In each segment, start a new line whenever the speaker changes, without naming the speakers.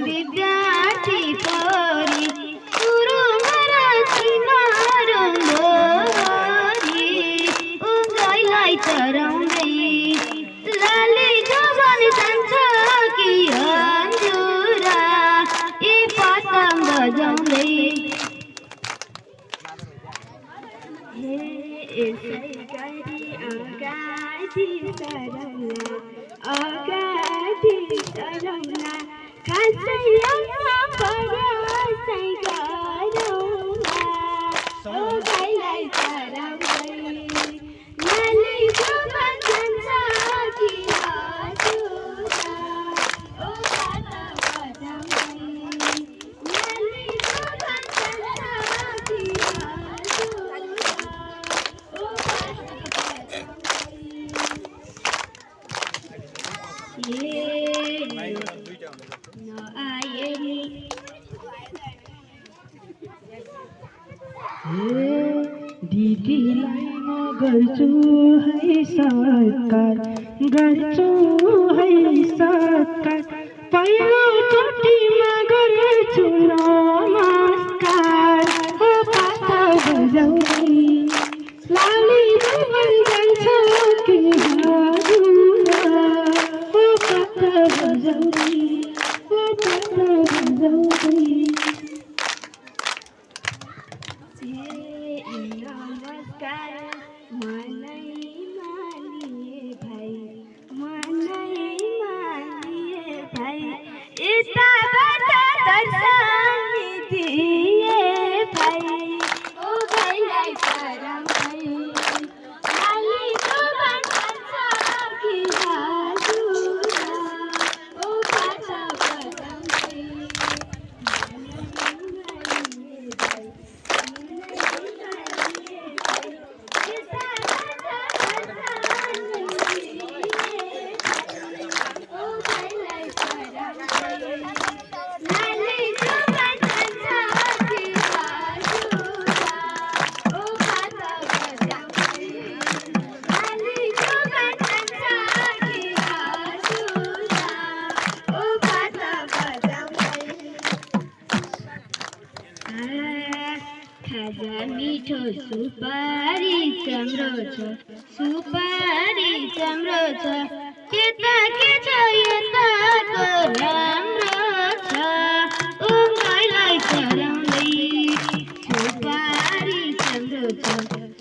विद्यार्थी पोरी सुरु मराठी नारंगोरी उगाइलाई चराउँदै लाली जवान जान्छ कि अन्जुरा ए पतंग बजाउँदै यसै गरी अगाडि सरौला कसैमा परसै गरौला ओ गाईलाई चराउँदै लाली जवान जान्छ कि हजुरा ओ पाता बजाउँदै लाली जवान जान्छ कि हजुरा ओ पाता
दिदीलाई म गर्छु है सत्कार पहिलोचोटिमा गर्छु नमस्कार हो पाता बजाउँदै लाली जवान जान्छ कि हजुरा हो पाता बजाउँदै
नमस्कार मनै मानिए भाइ यताबाट दर्शन दिए भाइ ओ गाईलाई चराउँदै लाली जवान जान्छ कि हजुरा ओ पाता बजाउँदै खाजा मिठो सुपारी चम्रो छ केता के छ यताको राम्रो छ ओ गाईलाई चराउँदै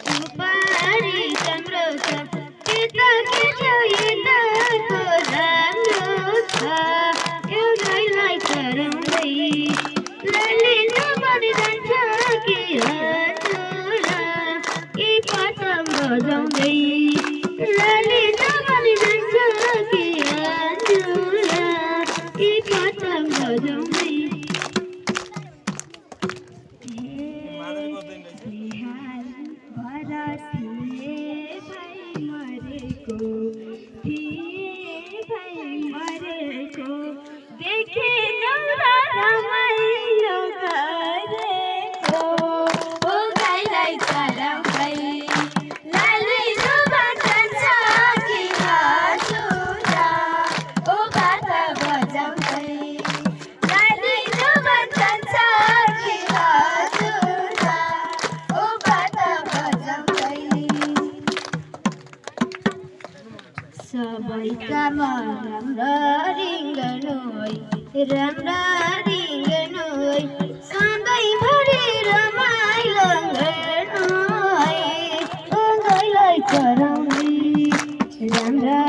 सुपारी चम्रो छ केता के छ यताको राम्रो छ यो गाईलाई चराउँदै लाली जवान जान्छ कि हजुरा ए पतंग बजाउँदै लाली जवान जान्छ कि हजुरा ए पतंग बजाउँदै भरा थिए भाइ मरेको देखे नौरा रमाइलो गरेको ओ गाईलाई चराउँदै लाली जवान जान्छ कि हजुरा ओ पाता बजाउँदै लाली जवान जान्छ कि हजुरा ओ पाता बजाउँदै सबैका राम्ररी गर्नु सधैँभरि रमाइलो गर्नु ओ गाईलाई चराउँदै राम्रा